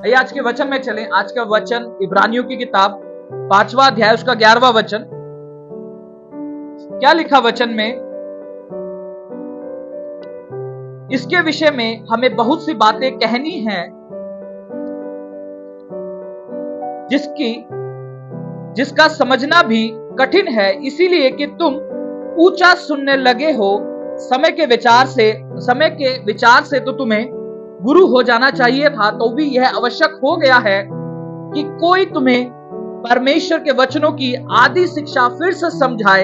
आइए आज के वचन में चलें। आज का वचन इब्रानियों की किताब 5वां अध्याय उसका 11वां वचन। क्या लिखा वचन में? इसके विषय में हमें बहुत सी बातें कहनी हैं जिसका समझना भी कठिन है, इसीलिए कि तुम ऊंचा सुनने लगे हो। समय के विचार से तो तुम्हें गुरु हो जाना चाहिए था, तो भी यह आवश्यक हो गया है कि कोई तुम्हें परमेश्वर के वचनों की आदि शिक्षा फिर से समझाए।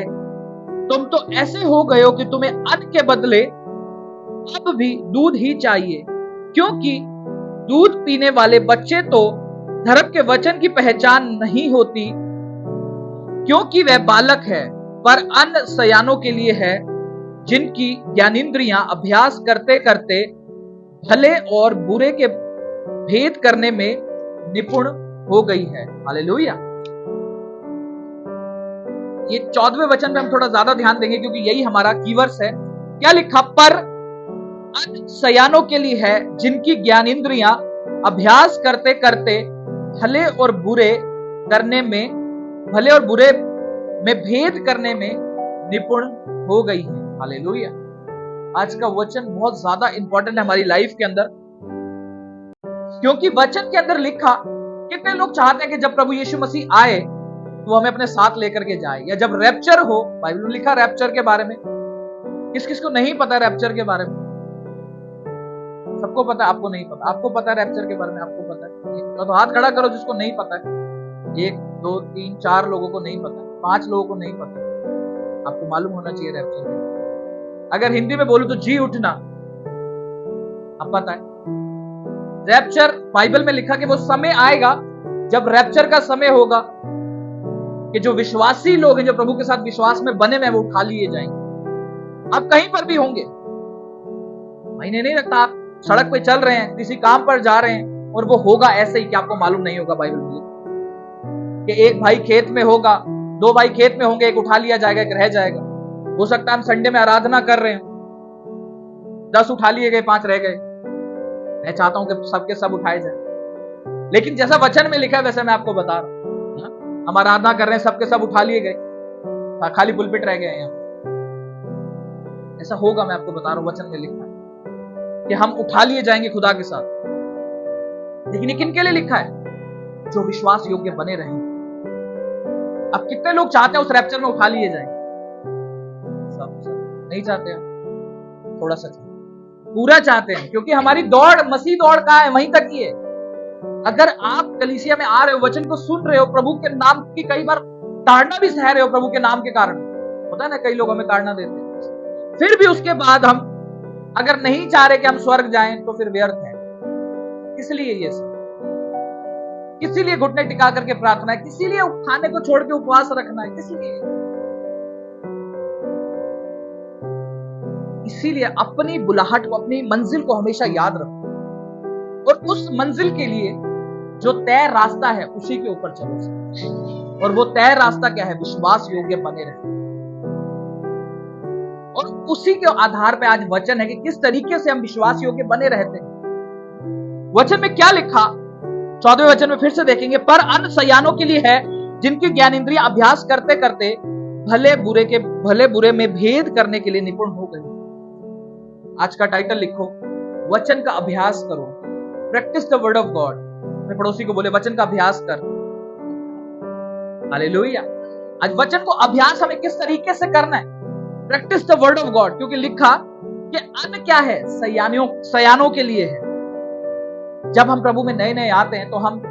तुम तो ऐसे हो गए हो कि तुम्हें अन्न के बदले अब भी दूध ही चाहिए, क्योंकि दूध पीने वाले बच्चे तो धर्म के वचन की पहचान नहीं होती, क्योंकि वह बालक है, पर अन्न सयानों के लिए है, जिनकी ज्ञानेंद्रियां अभ्यास करते करते भले और बुरे के भेद करने में निपुण हो गई है। हालेलुया। ये 14वें वचन पे हम थोड़ा ज्यादा ध्यान देंगे, क्योंकि यही हमारा कीवर्ड्स है। क्या लिखा? पर अन्न सयानों के लिए है, जिनकी ज्ञानेंद्रियां अभ्यास करते करते भले और बुरे में भेद करने में निपुण हो गई है। हालेलुया। आज का वचन बहुत ज्यादा इंपॉर्टेंट है हमारी लाइफ के अंदर, क्योंकि वचन के अंदर लिखा, कितने लोग चाहते हैं कि जब प्रभु यीशु मसीह आए तो हमें अपने साथ लेकर के जाए, या जब रैप्चर हो। बाइबल में लिखा रैप्चर के बारे में। किस किस को नहीं पता रैप्चर के बारे में? सबको पता, आपको नहीं पता? आपको पता है रैप्चर के बारे में? आपको पता है? नहीं पता तो हाथ खड़ा करो जिसको नहीं पता है। 1 2 3 4 लोगों को नहीं पता, 5 लोगों को नहीं पता। आपको मालूम होना चाहिए रैप्चर के। अगर हिंदी में बोलूं तो जी उठना। अब पता है रैप्चर बाइबल में लिखा कि वो समय आएगा जब रैप्चर का समय होगा कि जो विश्वासी लोग हैं, जो प्रभु के साथ विश्वास में बने हुए हैं, वो उठा लिए जाएंगे। आप कहीं पर भी होंगे, महीने नहीं लगता, आप सड़क पे चल रहे हैं, किसी काम पर जा रहे हैं, और वो होगा ऐसे ही कि आपको मालूम नहीं होगा। बाइबल में कि एक भाई खेत में होगा, 2 भाई खेत में होंगे, एक उठा लिया जाएगा, एक रह जाएगा। हो सकता है हम संडे में आराधना कर रहे हैं, 10 उठा लिए गए, 5 रह गए। मैं चाहता हूं कि सबके सब उठाए जाए, लेकिन जैसा वचन में लिखा है वैसे मैं आपको बता रहा हूं। हम आराधना कर रहे हैं, सबके सब उठा लिए गए, खाली पुलपिट रह गए हैं। ऐसा होगा, मैं आपको बता रहा हूं, वचन में लिखा है कि हम उठा लिए जाएंगे खुदा के साथ। लेकिन ये किनके लिए लिखा है? जो विश्वास योग्य बने रहेंगे। अब कितने लोग चाहते हैं उस रैप्चर में उठा लिए जाएंगे? सब नहीं चाहते हैं, थोड़ा सा पूरा चाहते हैं, क्योंकि हमारी दौड़, मसीह दौड़ कहां है? वहीं तक ही है। अगर आप कलीसिया में आ रहे हो, वचन को सुन रहे हो, प्रभु के नाम की कई बार ताड़ना भी सह रहे हो प्रभु के नाम के कारण, होता है ना, कई लोग हमें ताड़ना देते हैं, फिर भी उसके बाद हम अगर नहीं चाह रहे कि हम स्वर्ग जाएं तो फिर व्यर्थ है। इसलिए ये सब, किसी घुटने टिका करके प्रार्थना है, किसी लिए खाने को छोड़ के उपवास रखना है, इसीलिए अपनी बुलाहट को, अपनी मंजिल को हमेशा याद रखो, और उस मंजिल के लिए जो तय रास्ता है उसी के ऊपर चलो। और वो तय रास्ता क्या है? विश्वास योग्य बने रहे। और उसी के आधार पे आज वचन है कि किस तरीके से हम विश्वास योग्य बने रहते हैं। वचन में क्या लिखा? 14वें वचन में फिर से देखेंगे, पर अन्न सयानों के लिए है, जिनकी ज्ञानेंद्रियां अभ्यास करते करते भले बुरे में भेद करने के लिए निपुण हो गई। आज का टाइटल लिखो, वचन का अभ्यास करो, practice the word of God. अपने पड़ोसी को बोले, वचन का अभ्यास कर। हालेलुया। आज वचन को अभ्यास हमें किस तरीके से करना है? Practice the word of God, क्योंकि लिखा कि अन्न क्या है? सयानों के लिए है। जब हम प्रभु में नए नए आते हैं तो हम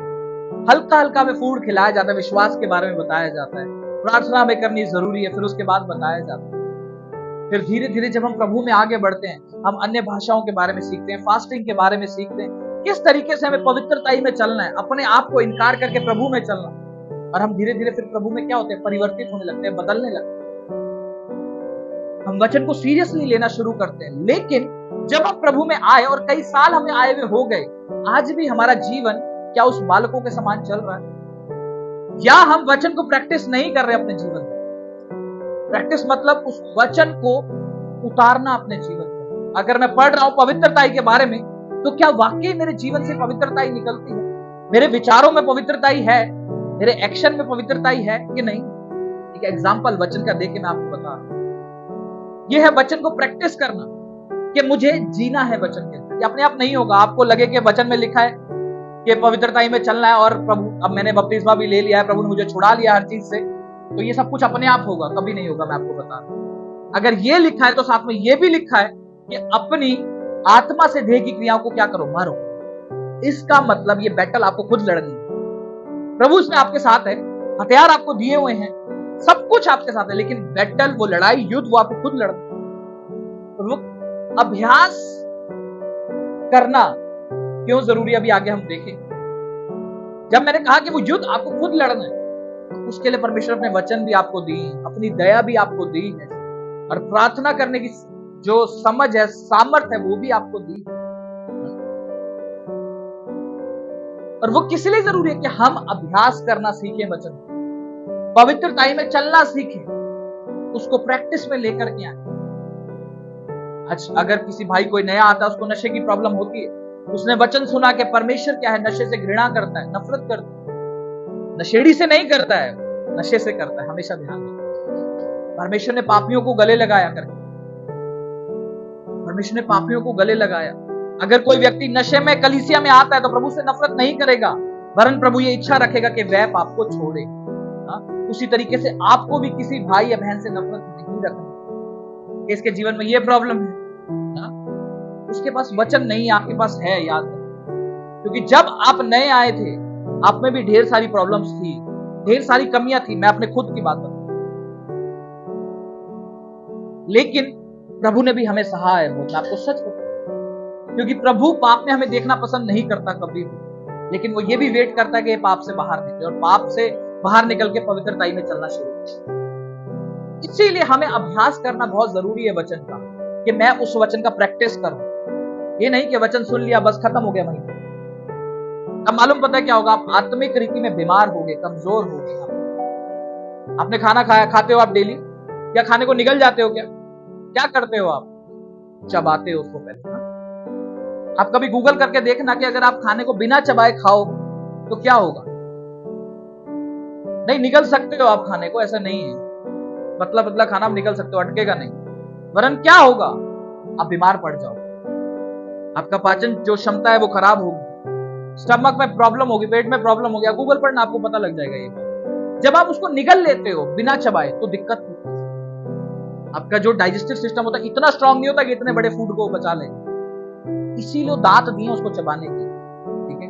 हल्का हल्का में फूड खिलाया जाता है, विश्वास के बारे में बताया जाता है, प्रार्थना हमें करनी जरूरी है, फिर उसके बाद बताया जाता है। फिर धीरे धीरे जब हम प्रभु में आगे बढ़ते हैं, हम अन्य भाषाओं के बारे में सीखते हैं, फास्टिंग के बारे में सीखते हैं, किस तरीके से हमें पवित्रता में चलना है, अपने आप को इनकार करके प्रभु में चलना। और हम धीरे धीरे फिर प्रभु में क्या होते हैं? परिवर्तित होने लगते हैं, बदलने लगते हैं। हम वचन को सीरियसली लेना शुरू करते हैं। लेकिन जब हम प्रभु में आए, और कई साल हमें आए हुए हो गए, आज भी हमारा जीवन क्या उस बालकों के समान चल रहा है? या हम वचन को प्रैक्टिस नहीं कर रहे अपने जीवन में? प्रैक्टिस मतलब उस वचन को उतारना अपने जीवन में। अगर मैं पढ़ रहा हूं पवित्रता के बारे में, तो क्या वाकई मेरे जीवन से पवित्रता निकलती है? मेरे विचारों में पवित्रता ही है, मेरे एक्शन में पवित्रता ही है कि नहीं? एक एग्जाम्पल वचन का देके मैं आपको बता रहा हूं। यह है वचन को प्रैक्टिस करना, कि मुझे जीना है वचन के अंदर। ये अपने आप नहीं होगा। आपको लगे कि वचन में लिखा है कि पवित्रता ही में चलना है और प्रभु अब मैंने बपतिस्मा भी ले लिया है, प्रभु ने मुझे छुड़ा लिया हर चीज से, तो ये सब कुछ अपने आप होगा। कभी नहीं होगा, मैं आपको बता रहा हूं। अगर ये लिखा है तो साथ में ये भी लिखा है कि अपनी आत्मा से देह की क्रियाओं को क्या करो, मारो। इसका मतलब ये बैटल आपको खुद लड़नी है। प्रभु इसमें आपके साथ है, हथियार आपको दिए हुए हैं, सब कुछ आपके साथ है, लेकिन बैटल, वो लड़ाई, युद्ध, वो आपको खुद लड़ना है। तो वो अभ्यास करना क्यों जरूरी, अभी आगे हम देखेंगे। जब मैंने कहा कि वो युद्ध आपको खुद लड़ना है, तो उसके लिए परमेश्वर अपने वचन भी आपको दी, अपनी दया भी आपको दी है, और प्रार्थना करने की जो समझ है, सामर्थ है, वो भी आपको दी है। और वो किस लिए जरूरी है कि हम अभ्यास करना सीखें, वचन पवित्रताई में चलना सीखें, उसको प्रैक्टिस में लेकर के आए। अगर किसी भाई कोई नया आता है, उसको नशे की प्रॉब्लम होती है, उसने वचन सुना कि परमेश्वर क्या है, नशे से घृणा करता है, नफरत करता है, नशेड़ी से नहीं करता है, नशे से करता है। हमेशा ध्यान रखें, परमेश्वर ने पापियों को गले लगाया करके, परमेश्वर ने पापियों को गले लगाया। अगर कोई व्यक्ति नशे में कलीसिया में आता है तो प्रभु से नफरत नहीं करेगा, वरन प्रभु ये इच्छा रखेगा कि वह पाप को छोड़े। उसी तरीके से आपको भी किसी भाई या बहन से नफरत नहीं रखनी। इसके जीवन में ये प्रॉब्लम है, उसके पास वचन नहीं, आपके पास है, याद है। क्योंकि जब आप नए आए थे, आप में भी ढेर सारी प्रॉब्लम्स थी, ढेर सारी कमियां थी। मैं अपने खुद की बात बताऊं, लेकिन प्रभु ने भी हमें सहा है बहुत। मैं आपको सच बताऊं, क्योंकि प्रभु पाप में हमें देखना पसंद नहीं करता कभी भी, लेकिन वो ये भी वेट करता है कि पाप से बाहर निकले, और पाप से बाहर निकल के पवित्रताई में चलना शुरू करें। इसीलिए हमें अभ्यास करना बहुत जरूरी है वचन का, कि मैं उस वचन का प्रैक्टिस करूं। ये नहीं कि वचन सुन लिया बस खत्म हो गया वहीं। अब मालूम पता है क्या होगा, आप आत्मिक रीति में बीमार हो गए, कमजोर हो गए। आपने खाना खाया, खाते हो आप डेली, या खाने को निगल जाते हो? क्या करते हो आप? चबाते हो उसको पहले। आप कभी गूगल करके देखना कि अगर आप खाने को बिना चबाए खाओ तो क्या होगा। नहीं, निगल सकते हो आप खाने को, ऐसा नहीं है। पतला पतला खाना आप निगल सकते हो, अटकेगा नहीं। वरन क्या होगा, आप बीमार पड़ जाओ, आपका पाचन जो क्षमता है वो खराब होगी, स्टमक में प्रॉब्लम होगी, पेट में प्रॉब्लम होगी। गूगल पढ़ना, आपको पता लग जाएगा ये। जब आप उसको निगल लेते हो बिना चबाए तो दिक्कत होती है। आपका जो डाइजेस्टिव सिस्टम होता है इतना स्ट्रांग नहीं होता कि इतने बड़े फूड को बचा ले, इसीलिए दांत दिए उसको चबाने के। ठीक है,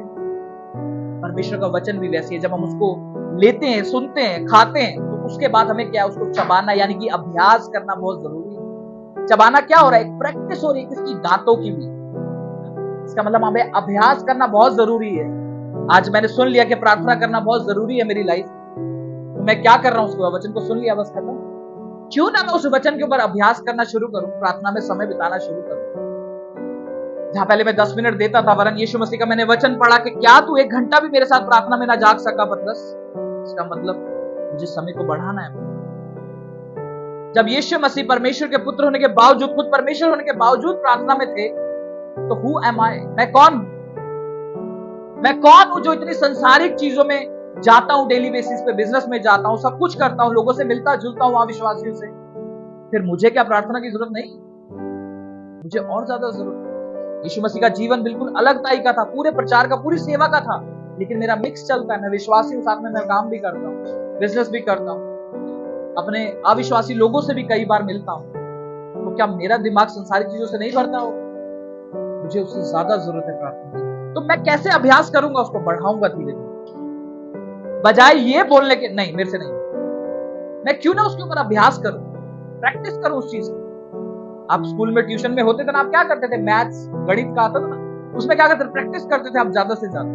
परमेश्वर का वचन भी वैसे है, जब हम उसको लेते हैं, सुनते हैं, खाते हैं, तो उसके बाद हमें क्या, उसको चबाना यानी कि अभ्यास करना बहुत जरूरी है। चबाना क्या हो रहा है, एक प्रैक्टिस हो रही है किसकी, दांतों की भी। इसका मतलब हमें अभ्यास करना बहुत जरूरी है। आज मैंने सुन लिया कि प्रार्थना करना बहुत जरूरी है मेरी लाइफ, तो मैं क्या कर रहा हूं, उसको वचन को सुन लिया बस खत्म। क्यों ना मैं उस वचन के ऊपर अभ्यास करना शुरू करूं, प्रार्थना में समय बिताना शुरू करूं। जहां पहले मैं 10 मिनट देता था, वरन यीशु मसीह का मैंने वचन पढ़ा कि क्या तू 1 घंटा भी मेरे साथ प्रार्थना में ना जाग सका पतरस? इसका मतलब मुझे समय को बढ़ाना है। जब यीशु मसीह परमेश्वर के पुत्र होने के बावजूद, खुद परमेश्वर होने के बावजूद प्रार्थना में थे, तो हु एम आई, मैं कौन हूं जो इतनी संसारिक चीजों में जाता हूं, डेली बेसिस पे बिजनेस में जाता हूं, सब कुछ करता हूं, लोगों से मिलता जुलता हूं, विश्वासियों से, फिर मुझे क्या प्रार्थना की जरूरत नहीं? मुझे और ज्यादा जरूरत। यीशु मसीह का जीवन बिल्कुल अलग टाइप का था, पूरे प्रचार का, पूरी सेवा का था, लेकिन मेरा मिक्स चलता है। मैं विश्वासी हूं, साथ में मैं काम भी करता हूं, बिजनेस भी करता हूं, अपने अविश्वासी लोगों से भी कई बार मिलता हूं, तो क्या मेरा दिमाग संसारिक चीजों से नहीं भरता हो? मुझे उससे ज्यादा जरूरत है प्रार्थना की। तो मैं कैसे अभ्यास करूंगा, उसको बढ़ाऊंगा धीरे धीरे, बजाय ये बोलने के नहीं मेरे से नहीं। मैं क्यों ना उसके ऊपर अभ्यास करूं, प्रैक्टिस करूं उस चीज की। आप स्कूल में ट्यूशन में होते थे ना, आप क्या करते थे, मैथ्स गणित का आता था ना, उसमें क्या करते थे, प्रैक्टिस करते थे आप ज्यादा से ज्यादा,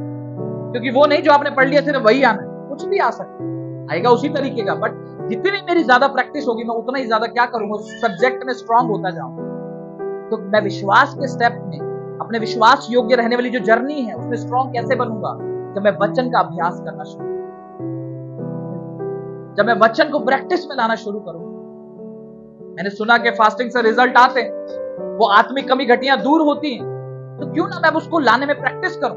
क्योंकि वो नहीं जो आपने पढ़ लिया सिर्फ वही आना है, कुछ भी आ सकता आएगा उसी तरीके का। बट जितनी मेरी ज्यादा प्रैक्टिस होगी, मैं उतना ही ज्यादा क्या करूंगा, सब्जेक्ट में स्ट्रांग होता जाऊंगा। तो मैं विश्वास के स्टेप में, अपने विश्वास योग्य रहने वाली जो जर्नी है, उसमें स्ट्रांग कैसे बनूंगा, जब मैं वचन का अभ्यास करना शुरू, जब मैं वचन को प्रैक्टिस में लाना शुरू करूं। मैंने सुना कि फास्टिंग से रिजल्ट आते हैं, वो आत्मिक कमी घटियां दूर होती हैं, तो क्यों ना मैं उसको लाने में प्रैक्टिस करूं।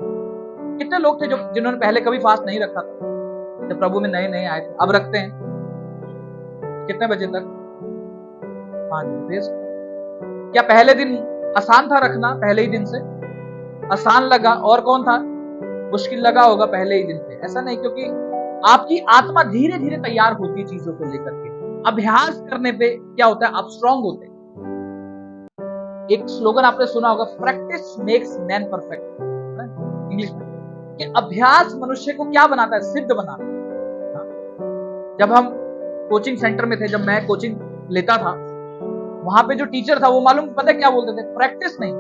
कितने लोग थे जो जिन्होंने पहले कभी फास्ट नहीं रखा था, जब प्रभु में नए नए आए थे, अब रखते हैं कितने बजे तक? 5 बजे। क्या पहले दिन आसान था रखना? पहले ही दिन से आसान लगा? और कौन था मुश्किल लगा होगा पहले ही दिन पे? ऐसा नहीं, क्योंकि आपकी आत्मा धीरे धीरे तैयार होती है चीजों को लेकर के। अभ्यास करने पे क्या होता है, आप स्ट्रांग होते हैं। एक स्लोगन आपने सुना होगा, practice makes man perfect, English में, कि अभ्यास मनुष्य को क्या बनाता है? सिद्ध बनाता है। जब हम कोचिंग सेंटर में थे, जब मैं कोचिंग लेता था, वहां पे जो टीचर था वो मालूम पता क्या बोलते थे? प्रैक्टिस नहीं,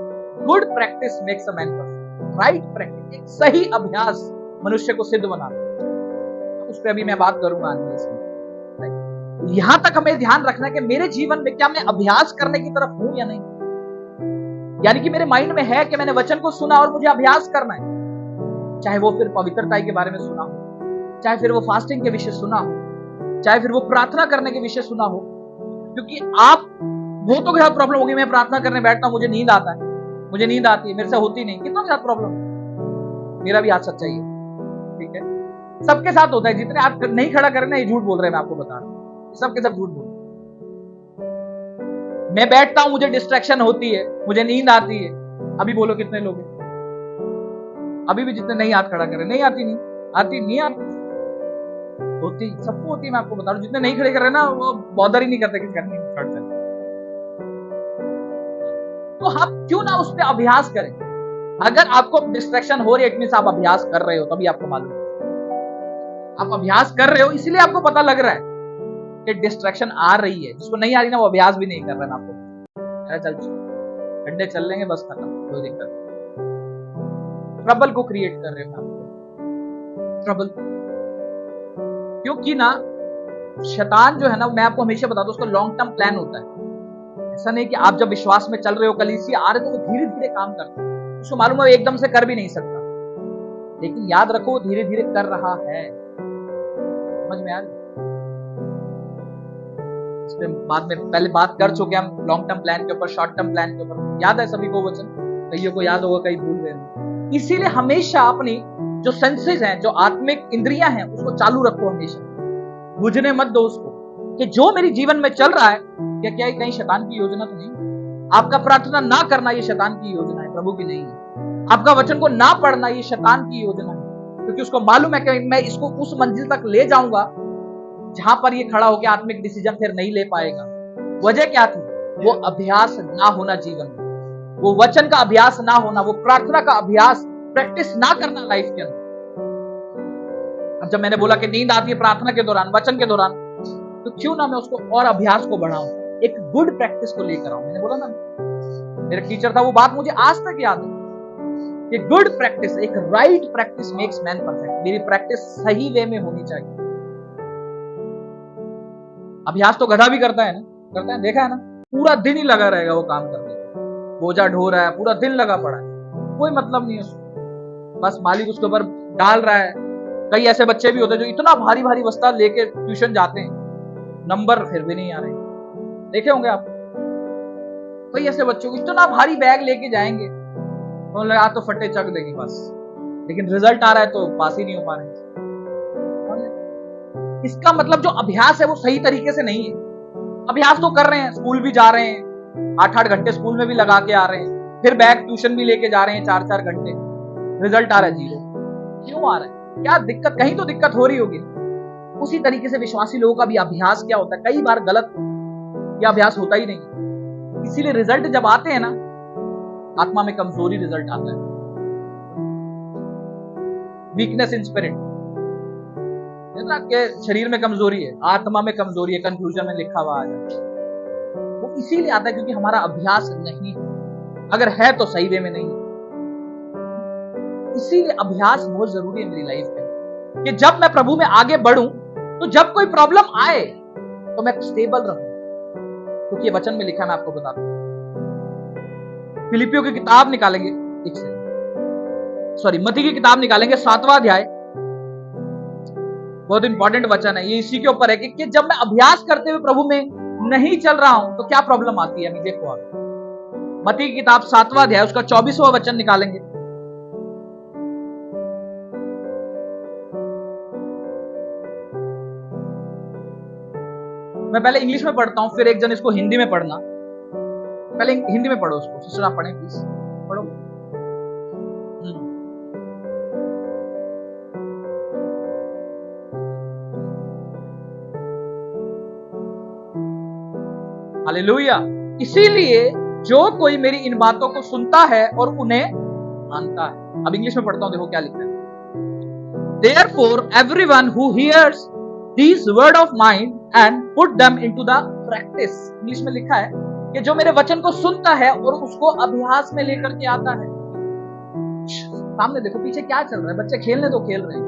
good practice makes a man perfect. Right practice, एक सही अभ्यास मनुष्य को सिद्ध बनाता है। उस पर अभी मैं बात करूंगा आगे इसमें। यहां तक हमें ध्यान रखना है कि मेरे जीवन में क्या मैं अभ्यास करने की तरफ हूं या नहीं। यानी कि मेरे माइंड में है कि मैंने वचन को सुना और मुझे अभ्यास करना है, चाहे वो फिर पवित्रता के बारे में सुना हो, चाहे फिर वो फास्टिंग के विषय सुना हो, चाहे फिर वो प्रार्थना करने के विषय सुना हो। क्योंकि आप वो तो क्या प्रॉब्लम होगी, मैं प्रार्थना करने बैठता हूं, मुझे नींद आता है, मुझे नींद आती है, मेरे से होती नहीं, कितना के साथ प्रॉब्लम? मेरा भी आज सच्चाई है, ठीक है, सबके साथ होता है। जितने आप नहीं खड़ा करें ना, ये झूठ बोल रहे हैं, मैं आपको बता रहा हूं, सबके सब झूठ बोल रहे हैं। मैं बैठता हूं, मुझे डिस्ट्रैक्शन होती है, मुझे नींद आती है। अभी बोलो कितने लोग हैं अभी भी जितने नहीं हाथ खड़ा करें? नहीं आती, नहीं आती, नहीं आती, होती, सबको होती है। मैं आपको बता रहा हूं, जितने नहीं खड़े कर रहे ना, वो बॉदर ही नहीं करते कि करनी है। तो हम क्यों ना उस पर अभ्यास करें? अगर आपको डिस्ट्रैक्शन हो रही है, इट मींस आप अभ्यास कर रहे हो, तभी आपको मालूम है आप अभ्यास कर रहे हो, इसलिए आपको पता लग रहा है कि डिस्ट्रैक्शन आ रही है। जिसको नहीं आ रही ना, वो अभ्यास भी नहीं कर रहा है। आपको चल ठंडे चल लेंगे, बस खत्म, कोई दिक्कत। ट्रबल को क्रिएट कर रहे हो, ट्रबल। क्योंकि ना शैतान जो है ना, मैं आपको हमेशा बता दूं, उसका लॉन्ग टर्म प्लान होता है। ऐसा नहीं कि आप जब विश्वास में चल रहे हो, कलीसिया आ रहे, तो वो धीरे धीरे काम करता है। उसको मालूम है एकदम से कर भी नहीं सकता, लेकिन याद रखो वो धीरे धीरे कर रहा है। समझ में आ रही? बाद में पहले बात कर चुके हम लॉन्ग टर्म प्लान के ऊपर, शॉर्ट टर्म प्लान के ऊपर। याद है सभी को वचन? कईयों को याद होगा, कई भूल गए। इसीलिए हमेशा अपनी जो सेंसेस हैं, जो आत्मिक इंद्रियां हैं, उसको चालू रखो हमेशा, बुझने मत दो उसको, कि जो मेरे जीवन में चल रहा है क्या कहीं शैतान की योजना तो नहीं? आपका प्रार्थना ना करना ये शैतान की योजना है, प्रभु की नहीं है। आपका वचन को ना पढ़ना ये शैतान की योजना है, क्योंकि उसको मालूम है कि मैं इसको उस मंजिल तक ले जाऊंगा जहां पर ये खड़ा होकर आत्मिक डिसीजन फिर नहीं ले पाएगा। वजह क्या थी? वो अभ्यास ना होना जीवन में, वो वचन का अभ्यास ना होना, वो प्रार्थना का अभ्यास, प्रैक्टिस ना करना लाइफ के अंदर। अब जब मैंने बोला कि नींद आती है प्रार्थना के दौरान, वचन के दौरान, तो क्यों ना मैं उसको और अभ्यास को बढ़ाऊं, एक गुड प्रैक्टिस को लेकर आऊं। मैंने बोला ना, मेरा टीचर था, वो बात मुझे आज तक याद है कि गुड प्रैक्टिस, एक right practice makes man perfect. मेरी प्रैक्टिस सही वे में होनी चाहिए। अभ्यास तो गधा भी करता है ना, करता है, देखा है ना, पूरा दिन ही लगा रहेगा वो काम करने में, बोझा ढो रहा है, पूरा दिन लगा पड़ा है, कोई मतलब नहीं है उसको, बस मालिक उसके ऊपर डाल रहा है। कई ऐसे बच्चे भी होते हैं जो इतना भारी भारी बस्ता लेके ट्यूशन जाते हैं, नंबर फिर भी नहीं आ रहे, देखे होंगे आप। कई ऐसे बच्चों को इतना भारी बैग लेके जाएंगे, तो लगा तो फटे चक देंगे बस, लेकिन रिजल्ट आ रहा है तो पास ही नहीं हो पा रहे। इसका मतलब जो अभ्यास है वो सही तरीके से नहीं है। अभ्यास तो कर रहे हैं, स्कूल भी जा रहे हैं, 8-8 घंटे स्कूल में भी लगा के आ रहे हैं, फिर बैग ट्यूशन भी लेके जा रहे हैं 4-4 घंटे, रिजल्ट आ रहा है 0। क्यों आ रहा है? क्या दिक्कत? कहीं तो दिक्कत हो रही होगी। उसी तरीके से विश्वासी लोगों का भी अभ्यास क्या होता है, कई बार गलत, यह अभ्यास होता ही नहीं। इसीलिए रिजल्ट जब आते हैं ना, आत्मा में कमजोरी रिजल्ट आता है, वीकनेस इन स्पिरिट, के शरीर में कमजोरी है, आत्मा में कमजोरी है, कंक्लूजन में लिखा हुआ आ जाता है। वो इसीलिए आता है क्योंकि हमारा अभ्यास नहीं है, अगर है तो सही वे में नहीं है। इसीलिए अभ्यास बहुत जरूरी है मेरी लाइफ में, कि जब मैं प्रभु में आगे बढ़ूं, तो जब कोई प्रॉब्लम आए तो मैं स्टेबल रहूं, क्योंकि ये वचन में लिखा है, मैं आपको बताता हूं। फिलिपियों की किताब निकालेंगे, मत्ती की किताब निकालेंगे, 7वां अध्याय, बहुत इंपॉर्टेंट वचन है ये, इसी के ऊपर है कि जब मैं अभ्यास करते हुए प्रभु में नहीं चल रहा हूं तो क्या प्रॉब्लम आती है। अभी देखो आप मत्ती की किताब 7वां अध्याय, उसका 24वां वचन निकालेंगे। मैं पहले इंग्लिश में पढ़ता हूँ, फिर एक जन इसको हिंदी में पढ़ना। पहले हिंदी में पढ़ो उसको। सिस्टर आप पढ़ें प्लीज, पढ़ो। हालेलुया। इसीलिए जो कोई मेरी इन बातों को सुनता है और उन्हें मानता है। अब इंग्लिश में पढ़ता हूं, देखो क्या लिखा है। Therefore, everyone who hears these word of mine and put them into the practice, English में लिखा है कि जो मेरे वचन को सुनता है और उसको अभ्यास में लेकर के आता है। सामने देखो पीछे क्या चल रहा है, बच्चे खेलने तो खेल रहे हैं,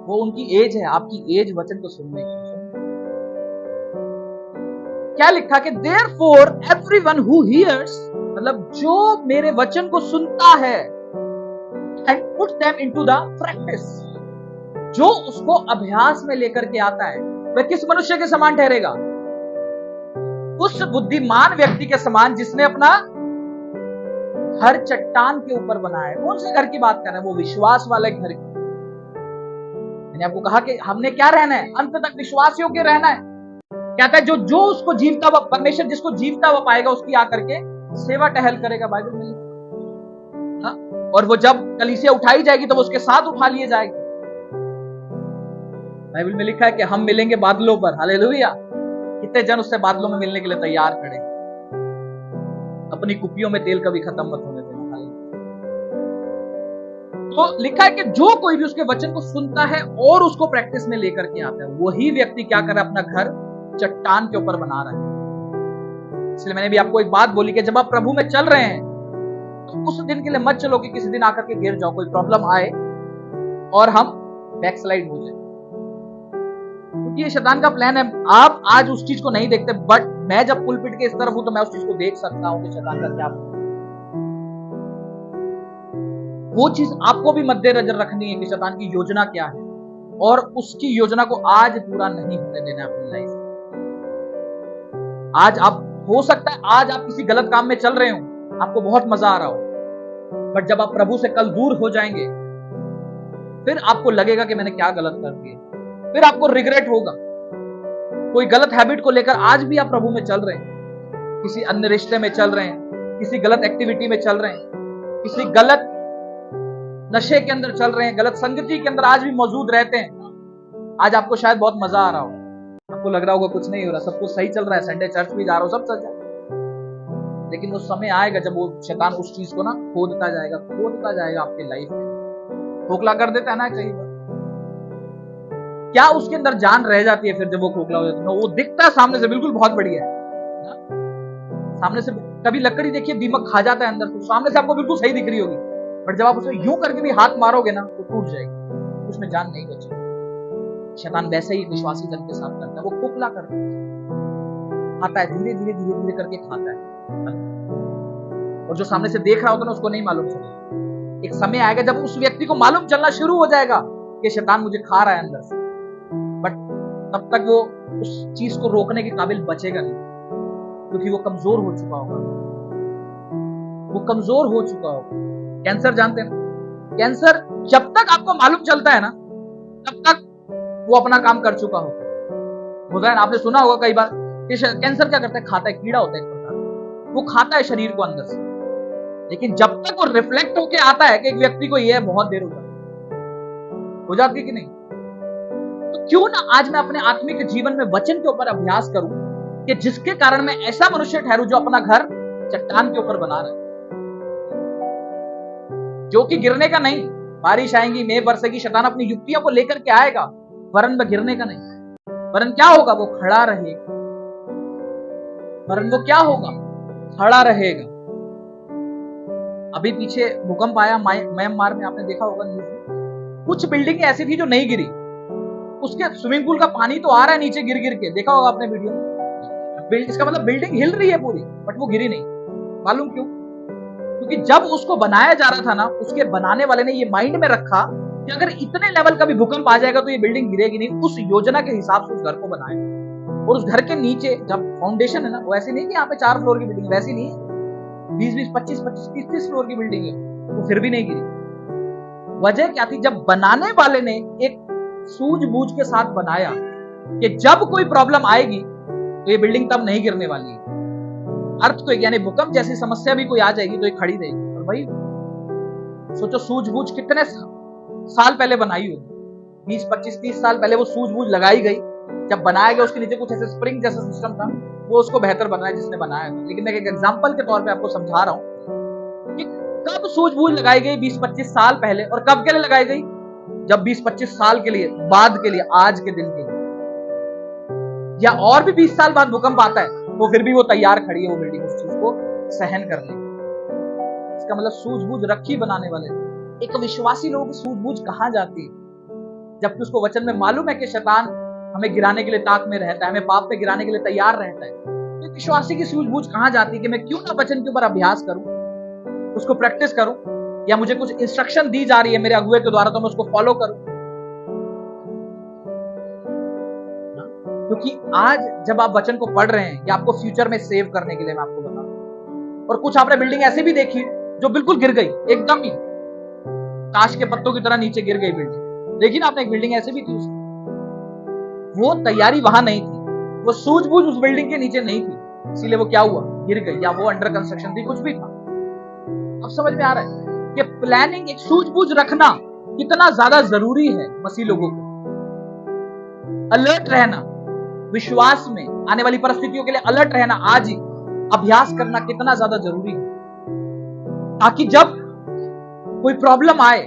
वो उनकी एज है, आपकी एज वचन को सुनने की। क्या लिखा कि therefore everyone who hears, मतलब जो मेरे वचन को सुनता है and put them into the practice, जो उसको अभ्यास में लेकर के आता है, वह किस मनुष्य के समान ठहरेगा? उस बुद्धिमान व्यक्ति के समान जिसने अपना घर चट्टान के ऊपर बनाया है। कौन से घर की बात कर रहे हैं? वो विश्वास वाले घर की। मैंने आपको कहा कि हमने क्या रहना है? अंत तक विश्वास योग्य रहना है। कहता है जो उसको जीवता हुआ, परमेश्वर जिसको जीवता हुआ पाएगा उसकी आकर के सेवा टहल करेगा, बाइबल में लिखा। और वो जब कलीसिया उठाई जाएगी तो वो उसके साथ उठा लिए जाएगी। बाइबल में लिखा है कि हम मिलेंगे बादलों पर। हालेलुया। कितने जन उससे बादलों में मिलने के लिए तैयार खड़े। अपनी कुपियों में तेल कभी खत्म मत होने देना। तो लिखा है कि जो कोई भी उसके वचन को सुनता है और उसको प्रैक्टिस में लेकर के आता है, वही व्यक्ति क्या कर रहा है? अपना घर चट्टान के ऊपर बना रहा है। इसलिए मैंने भी आपको एक बात बोली कि जब आप प्रभु में चल रहे हैं तो उस दिन के लिए मत चलो कि किसी दिन आकर के गिर जाओ, कोई प्रॉब्लम आए और हम बैकस्लाइड हो जाए, क्योंकि ये शैतान का प्लान है। आप आज उस चीज को नहीं देखते, बट मैं जब पुलपिट के इस तरफ हूं तो मैं उस चीज को देख सकता हूं कि शैतान का क्या, वो चीज आपको भी मद्देनजर रखनी है कि शैतान की योजना क्या है और उसकी योजना को आज पूरा नहीं होने देना अपनी लाइफ। आज आप, हो सकता है आज आप किसी गलत काम में चल रहे हो, आपको बहुत मजा आ रहा हो, बट जब आप प्रभु से कल दूर हो जाएंगे फिर आपको लगेगा कि मैंने क्या गलत कर दिया, फिर आपको रिग्रेट होगा। कोई गलत हैबिट को लेकर आज भी आप प्रभु में चल रहे हैं, किसी अन्य रिश्ते में चल रहे हैं, किसी गलत एक्टिविटी में चल रहे हैं, किसी गलत नशे के अंदर चल रहे हैं, गलत संगति के अंदर आज भी मौजूद रहते हैं। आज आपको शायद बहुत मजा आ रहा हो, आपको लग रहा होगा कुछ नहीं हो रहा, सब कुछ सही चल रहा है, संडे चर्च भी जा रहा हो, सब चल जाए, लेकिन वो समय आएगा जब वो शैतान उस चीज को ना खोदता जाएगा आपके लाइफ में, खोखला कर देता है ना कई बार। क्या उसके अंदर जान रह जाती है फिर जब वो खोखला हो जाता है? वो दिखता है सामने से बिल्कुल बहुत बढ़िया है, सामने से कभी लकड़ी देखिए दीमक खा जाता है अंदर, तो सामने से आपको बिल्कुल सही दिख रही होगी, बट जब आप उसे यूं करके भी हाथ मारोगे ना तो टूट जाएगी, उसमें जान नहीं बचेगी। शैतान वैसे ही विश्वासी जन के साथ करता है, वो खोखला करता है, खाता है, धीरे धीरे करके खाता है, और जो सामने से देख रहा होता है ना उसको नहीं मालूम चलेगा। एक समय आएगा जब उस व्यक्ति को मालूम चलना शुरू हो जाएगा कि शैतान मुझे खा रहा है अंदर से, बट तब तक वो उस चीज को रोकने के काबिल बचेगा नहीं, क्योंकि वो कमजोर हो चुका होगा, वो कमजोर हो चुका होगा। कैंसर जानते हैं, कैंसर जब तक आपको मालूम चलता है ना तब तक वो अपना काम कर चुका होता है ना। आपने सुना होगा कई बार कि कैंसर क्या करता है, खाता है, कीड़ा होता है एक प्रकार, वो खाता है शरीर को अंदर से, लेकिन जब तक वो रिफ्लेक्ट होके आता है कि एक व्यक्ति को ये बहुत देर हो जाती है कि नहीं। तो क्यों ना आज मैं अपने आत्मिक जीवन में वचन के ऊपर अभ्यास करूं कि जिसके कारण मैं ऐसा मनुष्य ठहरूं जो अपना घर चट्टान के ऊपर बना रहा है, जो कि गिरने का नहीं। बारिश आएंगी, मेघ बरसेगी, शैतान अपनी युक्तियों को लेकर के आएगा, वरन वह गिरने का नहीं, वरन क्या होगा, वो खड़ा रहेगा, वरन वो क्या होगा, खड़ा रहेगा। अभी पीछे भूकंप आया म्यांमार में, आपने देखा होगा न्यूज़ में, कुछ बिल्डिंग ऐसी थी जो नहीं गिरी, उसके स्विमिंग पूल का पानी तो आ रहा है नीचे गिर गिर के, देखा होगा आपने वीडियो में। इसका मतलब बिल्डिंग हिल रही है पूरी, बट वो गिरी नहीं। मालूम क्यों? क्योंकि जब उसको बनाया जा रहा था ना, उसके बनाने वाले ने ये माइंड में रखा कि अगर इतने लेवल का भी भूकंप आ जाएगा तो ये बिल्डिंग गिरेगी नहीं। उस योजना के हिसाब से उस घर को बनाया, और उस घर के नीचे जब फाउंडेशन है ना, वो ऐसी नहीं कि यहाँ पे 4 फ्लोर की बिल्डिंग, वैसी नहीं है, 20-20, 25-25, 30-30 फ्लोर की बिल्डिंग है, वो फिर भी नहीं गिरी। वजह क्या थी? जब बनाने वाले ने एक सूझबूझ के साथ बनाया, कि जब कोई प्रॉब्लम आएगी तो ये बिल्डिंग तब नहीं गिरने वाली है। अर्थक्वेक यानी भूकंप जैसी समस्या भी कोई आ जाएगी तो ये खड़ी रहेगी। और भाई सोचो, सूझबूझ कितने साल पहले बनाई होगी, 20, 25, 30 साल पहले वो सूझबूझ लगाई गई। जब बनाया गया उसके नीचे कुछ ऐसे स्प्रिंग जैसा सिस्टम था, वो उसको बेहतर बनाया जिसने बनाया था। लेकिन मैं एक एग्जांपल के तौर पे आपको समझा रहा हूं कि कब सूझबूझ लगाई गई 20-25 साल पहले, और कब के लिए लगाई गई, जब 20-25 साल के लिए बाद के लिए, आज के दिन के लिए, या और भी 20 साल बाद भूकंप आता है तो फिर भी वो तैयार खड़ी है वो बिल्डिंग उस चीज को सहन करने। इसका मतलब सूझबूझ रखी बनाने वाले। एक विश्वासी लोगों की सूझबूझ कहां जाती है, जबकि उसको वचन में मालूम है कि शैतान हमें गिराने के लिए ताक में रहता है, हमें पाप पे गिराने के लिए तैयार रहता है। तो विश्वासी की सूझबूझ कहां जाती है कि मैं क्यों ना वचन के ऊपर अभ्यास करूं, उसको प्रैक्टिस करूं, या मुझे कुछ इंस्ट्रक्शन दी जा रही है मेरे अगुए के द्वारा तो मैं उसको फॉलो करूं। क्योंकि आज जब आप वचन को पढ़ रहे हैं, या आपको फ्यूचर में सेव करने के लिए मैं आपको बता रहा हूं। और कुछ आपने बिल्डिंग ऐसी भी देखी जो बिल्कुल गिर गई, एकदम ही ताश के पत्तों की तरह नीचे गिर गई बिल्डिंग। देखिए ना आपने, एक बिल्डिंग ऐसी भी थी, वो तैयारी वहां नहीं थी, वो सूझबूझ उस बिल्डिंग के नीचे नहीं थी, इसीलिए वो क्या हुआ, गिर गई, या वो अंडर कंस्ट्रक्शन थी, कुछ भी था। अब समझ में आ रहा है कि प्लानिंग, एक सूझबूझ रखना कितना ज्यादा जरूरी है मसीह लोगों को। अलर्ट रहना, विश्वास में आने वाली परिस्थितियों के लिए अलर्ट रहना, आज ही अभ्यास करना कितना ज्यादा जरूरी है, ताकि जब कोई प्रॉब्लम आए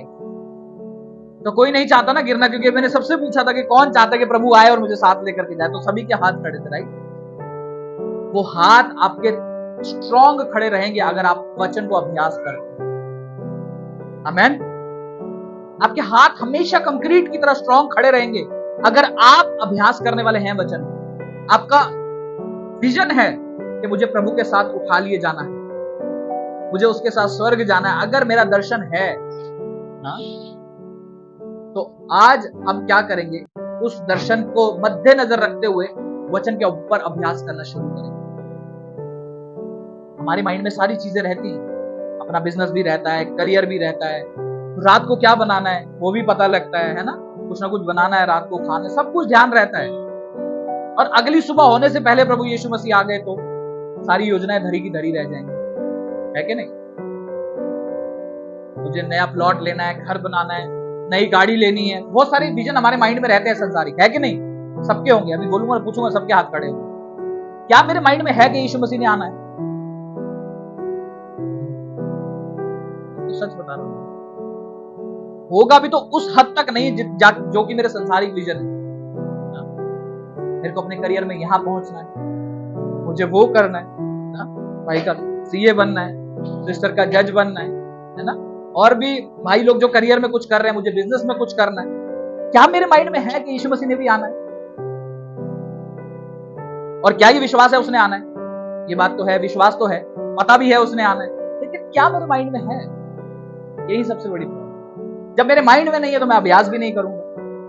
तो कोई नहीं चाहता ना गिरना। क्योंकि मैंने सबसे पूछा था कि कौन चाहता कि प्रभु आए और मुझे साथ लेकर के जाए, तो सभी के हाथ खड़े थे, राइट। वो हाथ आपके स्ट्रॉन्ग खड़े रहेंगे अगर आप वचन को अभ्यास करते हैं। आमेन। आपके हाथ हमेशा कंक्रीट की तरह स्ट्रॉन्ग खड़े रहेंगे अगर आप अभ्यास करने वाले हैं वचन। आपका विजन है कि मुझे प्रभु के साथ उठा लिए जाना है, मुझे उसके साथ स्वर्ग जाना है, अगर मेरा दर्शन है ना, तो आज हम क्या करेंगे, उस दर्शन को मद्देनजर रखते हुए वचन के ऊपर अभ्यास करना शुरू करेंगे। हमारे माइंड में सारी चीजें रहती हैं, अपना बिजनेस भी रहता है, करियर भी रहता है, रात को क्या बनाना है वो भी पता लगता है ना, कुछ ना कुछ बनाना है रात को खाने, सब कुछ ध्यान रहता है। और अगली सुबह होने से पहले प्रभु यीशु मसीह आ गए तो सारी योजनाएं धरी की धरी रह जाएंगी, है कि नहीं। मुझे नया प्लॉट लेना है, घर बनाना है, नई गाड़ी लेनी है, बहुत सारे विजन हमारे माइंड में रहते हैं संसारिक, है कि नहीं। सबके होंगे, अभी बोलूंगा पूछूंगा सबके हाथ खड़े होंगे। क्या मेरे माइंड में है कि यीशु मसीह ने आना है? तो सच बता रहा हूं, होगा भी तो उस हद तक नहीं जो कि मेरे संसारिक विजन है। मेरे को अपने करियर में यहां पहुंचना है, मुझे वो करना है ना, भाई का सीए बनना है, सिस्टर का जज बनना है ना, और भी भाई लोग जो करियर में कुछ कर रहे हैं, मुझे बिजनेस में कुछ करना है। क्या मेरे माइंड में है कि यीशु मसीह ने भी आना है? और क्या ये विश्वास है उसने आना है? ये बात तो है, विश्वास तो है, पता भी है उसने आना है, लेकिन क्या मेरे माइंड में है? यही सबसे बड़ी प्रॉब्लम। जब मेरे माइंड में नहीं है तो मैं अभ्यास भी नहीं करूंगा।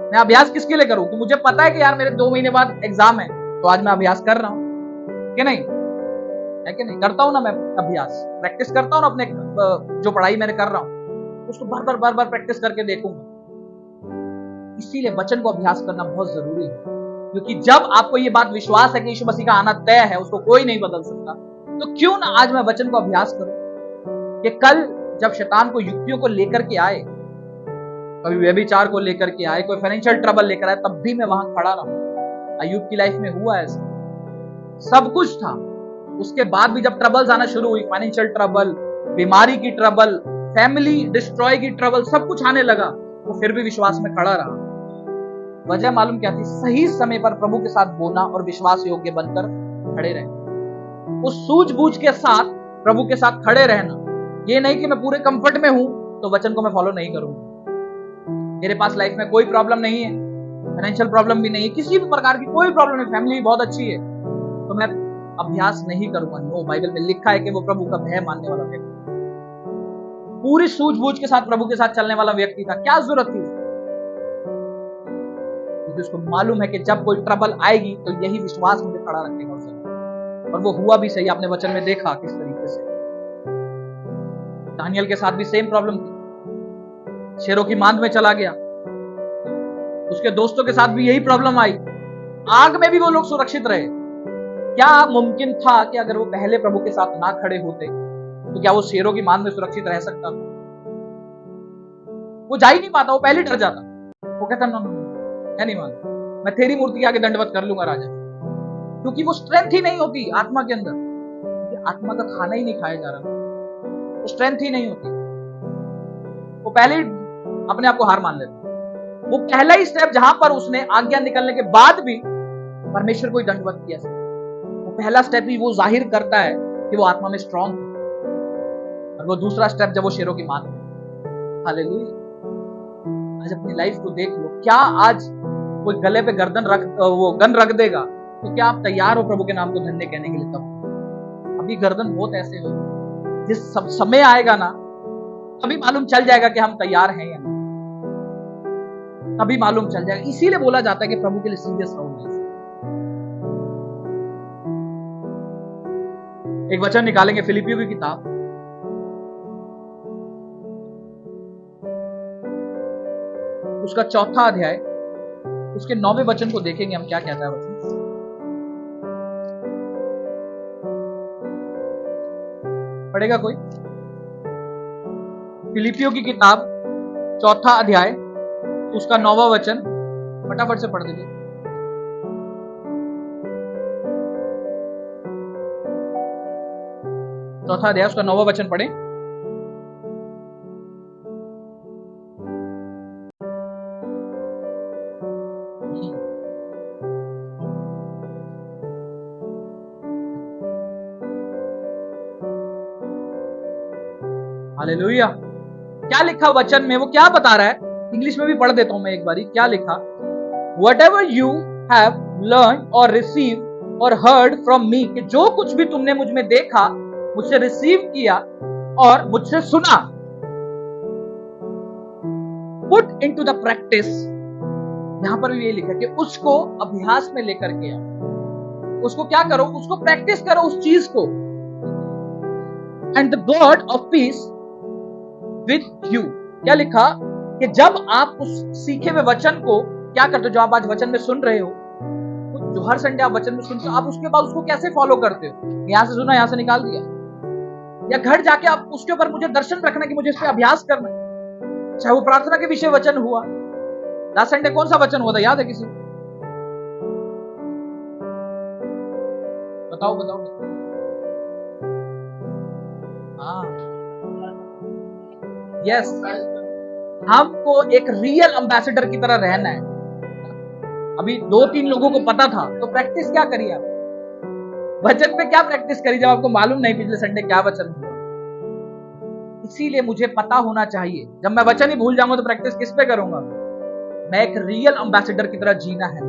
मैं अभ्यास किसके लिए करूं? तो मुझे पता है कि यार मेरे 2 महीने बाद एग्जाम है, तो आज मैं अभ्यास कर रहा हूं कि नहीं, है कि नहीं। करता हूं ना मैं अभ्यास, प्रैक्टिस करता हूं ना अपने जो पढ़ाई मैंने कर रहा हूं उसको बार बार प्रैक्टिस करके देखूंगा। इसीलिए वचन को अभ्यास करना बहुत जरूरी है, क्योंकि जब आपको ये बात विश्वास है कि यीशु मसीह का आना तय है, उसको कोई नहीं बदल सकता, तो क्यों ना आज मैं वचन को अभ्यास करूं कि कल जब शैतान को युक्तियों को लेकर के आए, कभी व्यभिचार को लेकर के आए, कोई फाइनेंशियल ट्रबल लेकर आए, तब भी मैं वहां खड़ा रहूं। अय्यूब की लाइफ में हुआ ऐसा, सब कुछ था, उसके बाद भी जब ट्रबल्स आना शुरू हुई, फाइनेंशियल ट्रबल, बीमारी की ट्रबल, फैमिली डिस्ट्रॉय की ट्रबल, सब कुछ आने लगा, वो फिर भी विश्वास में खड़ा रहा। वजह मालूम क्या थी? सही समय पर प्रभु के साथ बोलना और विश्वास योग्य बनकर खड़े रहना, उस सूझबूझ के साथ प्रभु के साथ खड़े रहना। ये नहीं कि मैं पूरे कंफर्ट में हूं तो वचन को मैं फॉलो नहीं करूंगा, मेरे पास लाइफ में कोई प्रॉब्लम नहीं है, फाइनेंशियल प्रॉब्लम भी नहीं है, किसी भी प्रकार की कोई प्रॉब्लम नहीं, फैमिली बहुत अच्छी है, तो मैं अभ्यास नहीं करूंगा। वो बाइबल में लिखा है कि वो प्रभु का भय मानने वाला व्यक्ति, पूरी सूझबूझ के साथ प्रभु के साथ चलने वाला व्यक्ति था। क्या जरूरत थी? क्योंकि उसको मालूम है कि जब कोई ट्रबल आएगी तो यही विश्वास मुझे खड़ा रखेगा उसे। और वो हुआ भी सही, आपने वचन में देखा किस तरीके से। दानियल के साथ भी सेम प्रॉब्लम थी, शेरों की मांद में चला गया, उसके दोस्तों के साथ भी यही प्रॉब्लम आई, आग में भी वो लोग सुरक्षित रहे। क्या मुमकिन था कि अगर वो पहले प्रभु के साथ ना खड़े होते तो क्या वो शेरों की मान में सुरक्षित रह सकता था? वो जा ही नहीं पाता, वो पहले डर जाता। वो कहता ना, मैं नहीं मानता, मैं तेरी मूर्ति के आगे दंडवत कर लूंगा राजा। क्योंकि वो स्ट्रेंथ ही नहीं होती आत्मा के अंदर, क्योंकि आत्मा का खाना ही नहीं खाया जा रहा, वो स्ट्रेंथ ही नहीं होती। वो पहले ही अपने आप को हार मान लेता। वो पहला ही स्टेप जहां पर उसने आज्ञा निकलने के बाद भी परमेश्वर को ही दंडवत किया, वो पहला स्टेप ही वो जाहिर करता है कि वो आत्मा में स्ट्रांग है। और वो दूसरा स्टेप जब वो शेरों की मान में। हालेलुया। आज अपनी लाइफ को देख लो, क्या आज कोई गले पे गर्दन रख वो गन रख देगा तो क्या आप तैयार हो प्रभु के नाम को धन्य कहने के लिए? तब अभी गर्दन बहुत ऐसे हो, जिस सब समय आएगा ना तभी मालूम चल जाएगा कि हम तैयार हैं या नहीं, तभी मालूम चल जाएगा। इसीलिए बोला जाता है कि प्रभु के लिए सीरियस रहो। एक वचन निकालेंगे फिलिपियों की किताब, उसका 4 अध्याय, उसके 9वें वचन को देखेंगे हम, क्या कहता है वचन। पढ़ेगा कोई? फिलिपियों की किताब 4 अध्याय, उसका 9वां वचन, फटाफट से पढ़ दीजिए। चौथा अध्याय, उसका 9वां वचन पढ़े। हालेलुया। क्या लिखा वचन में, वो क्या बता रहा है? इंग्लिश में भी पढ़ देता हूं मैं एक बारी। क्या लिखा? Whatever you have learned or received or heard from me, कि जो कुछ भी तुमने मुझ में देखा, मुझसे रिसीव किया और मुझसे सुना, put into the practice। यहां पर भी ये लिखा कि उसको अभ्यास में लेकर के आओ। उसको क्या करो? उसको प्रैक्टिस करो उस चीज को। And the God of peace with you। क्या लिखा? कि जब आप उस सीखे हुए वचन को क्या करते हो, जो आप आज वचन में सुन रहे हो, जो हर संडे आप वचन में सुनते हो, आप उसके बाद उसको कैसे फॉलो करते हो? यहां से सुना, यहां से निकाल दिया, या घर जाके आप उसके ऊपर मुझे दर्शन रखना कि मुझे इस पे अभ्यास करना है। चाहे वो प्रार्थना के विषय वचन हुआ, लास्ट संडे कौन सा वचन हुआ था, याद है किसी? बताओ बताओ, बताओ। हाँ, यस, हमको एक रियल एम्बेसडर की तरह रहना है। अभी 2-3 लोगों को पता था, तो प्रैक्टिस क्या करी आप? वचन पे क्या प्रैक्टिस करी जब आपको मालूम नहीं पिछले संडे क्या वचन हुआ? इसीलिए मुझे पता होना चाहिए। जब मैं वचन ही भूल जाऊंगा तो प्रैक्टिस किस पे करूंगा? मैं एक रियल एम्बेसडर की तरह जीना है,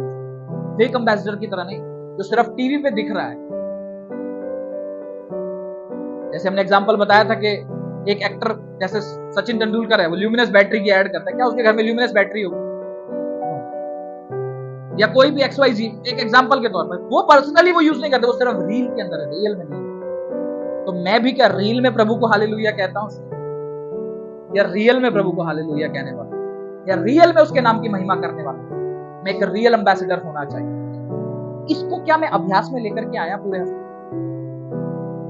फेक एम्बेसडर की तरह नहीं जो सिर्फ टीवी पे दिख रहा है। जैसे हमने एग्जांपल बताया था कि एक एक्टर जैसे सचिन तेंदुलकर है, वो ल्यूमिनस बैटरी की ऐड करता है। क्या उसके घर में ल्यूमिनस बैटरी होगी? या कोई भी XYZ, एक एग्जांपल के तौर पर, वो पर्सनली वो यूज नहीं करते, वो सिर्फ रील के अंदर है, रियल में नहीं। तो मैं भी क्या रील में प्रभु को हालेलुया कहता हूं, या रियल में प्रभु को हालेलुया कहने वाला, या रियल में उसके नाम की महिमा करने वाला? मैं एक रियल एम्बेसडर होना चाहिए। इसको क्या मैं अभ्यास में लेकर के आया पूरे हफ्ते?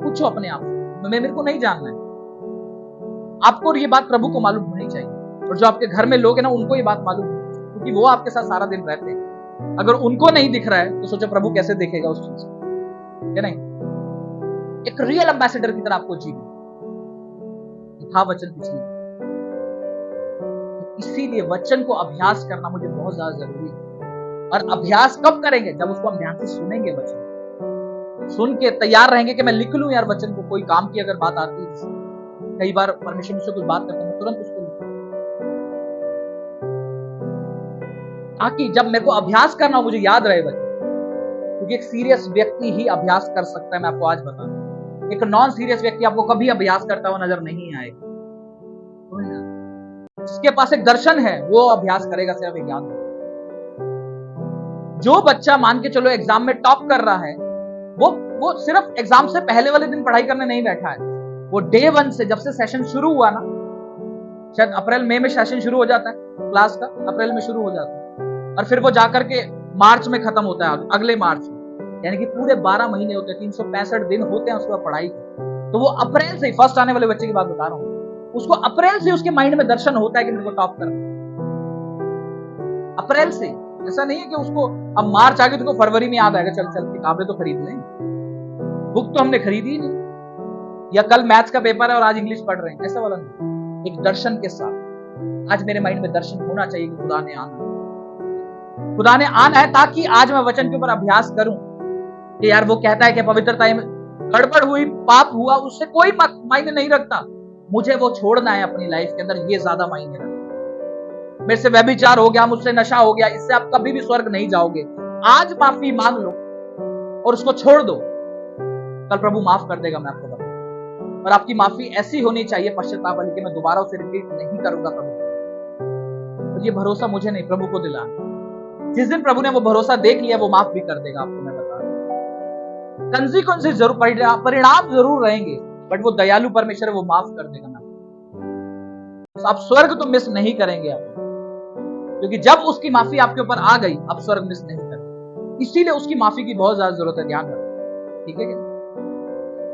पूछो अपने आप, मेरे को नहीं जानना है। आपको ये बात प्रभु को मालूम होनी चाहिए, और जो आपके घर में लोग हैं ना, उनको ये बात मालूम है, क्योंकि वो आपके साथ सारा दिन रहते हैं। अगर उनको नहीं दिख रहा है तो सोचो प्रभु कैसे देखेगा उस चीज को, नहीं? एक रियल एम्बेसडर की तरह आपको जीना था वचन पिछली। इसीलिए वचन को अभ्यास करना मुझे बहुत ज्यादा जरूरी है। और अभ्यास कब करेंगे? जब उसको हम ध्यान से सुनेंगे, वचन सुन के तैयार रहेंगे कि मैं लिख लूं यार वचन को। कोई काम की अगर बात आती है, कई बार परमेश्वर मुझसे कुछ बात करता है, तुरंत उसको ताकि जब मेरे को अभ्यास करना हो मुझे याद रहे वचन। क्योंकि एक सीरियस व्यक्ति ही अभ्यास कर सकता है। मैं आपको आज बता दूं, एक नॉन सीरियस व्यक्ति आपको कभी अभ्यास करता हुआ नजर नहीं आएगा। जिसके पास एक दर्शन है वो अभ्यास करेगा सिर्फ एक ज्ञान। जो बच्चा मान के चलो एग्जाम में टॉप कर रहा है, वो सिर्फ एग्जाम से पहले वाले दिन पढ़ाई करने नहीं बैठा है। वो डे 1 से, जब से सेशन शुरू हुआ ना, शायद अप्रैल मई में सेशन शुरू हो जाता है क्लास का, अप्रैल में शुरू हो जाता है, और फिर वो जाकर के मार्च में खत्म होता है, अगले मार्च में, यानी कि पूरे 12 महीने होते हैं, 365 दिन होते हैं उसके बाद पढ़ाई। तो वो अप्रैल से, फर्स्ट आने वाले बच्चे की बात बता रहा हूं, उसको अप्रैल से उसके माइंड में दर्शन होता है कि मेरे को टॉप करना, अप्रैल से। ऐसा नहीं है कि उसको अब मार्च आ गई तो फरवरी में याद आएगा, चल चल किताबें तो खरीद लें, बुक तो हमने खरीदी ही नहीं, या कल मैथ्स का पेपर है और आज इंग्लिश पढ़ रहे हैं, ऐसा वाला नहीं। एक दर्शन के साथ आज मेरे माइंड में दर्शन होना चाहिए कि खुदा ने आना है, ताकि आज मैं वचन के ऊपर अभ्यास करूं कि यार वो कहता है कि पवित्रता में गड़बड़ हुई, पाप हुआ, उससे कोई मायने नहीं रखता, मुझे वो छोड़ना है अपनी लाइफ के अंदर, ये ज्यादा मायने रखता। मेरे से व्यभिचार हो गया, मुझसे नशा हो गया, इससे आप कभी भी स्वर्ग नहीं जाओगे। आज माफी मांग लो और उसको छोड़ दो, कल प्रभु माफ कर देगा, मैं आपको बता। और आपकी माफी ऐसी होनी चाहिए पश्चाताप वाली कि मैं दोबारा उसे रिपीट नहीं करूंगा प्रभु। तो ये भरोसा मुझे नहीं, प्रभु को दिलाना। जिस दिन प्रभु ने वो भरोसा देख लिया, वो माफ भी कर देगा आपको, मैं बता रहा हूं। कंसिक्वेंसेस जरूर, परिणाम जरूर रहेंगे, बट वो दयालु परमेश्वर है, वो माफ कर देगा ना। तो आप स्वर्ग तो मिस नहीं करेंगे आप, क्योंकि जब उसकी माफी आपके ऊपर आ गई, आप स्वर्ग मिस नहीं करेंगे। इसीलिए उसकी माफी की बहुत ज्यादा जरूरत है, ध्यान रखो, ठीक है क्या?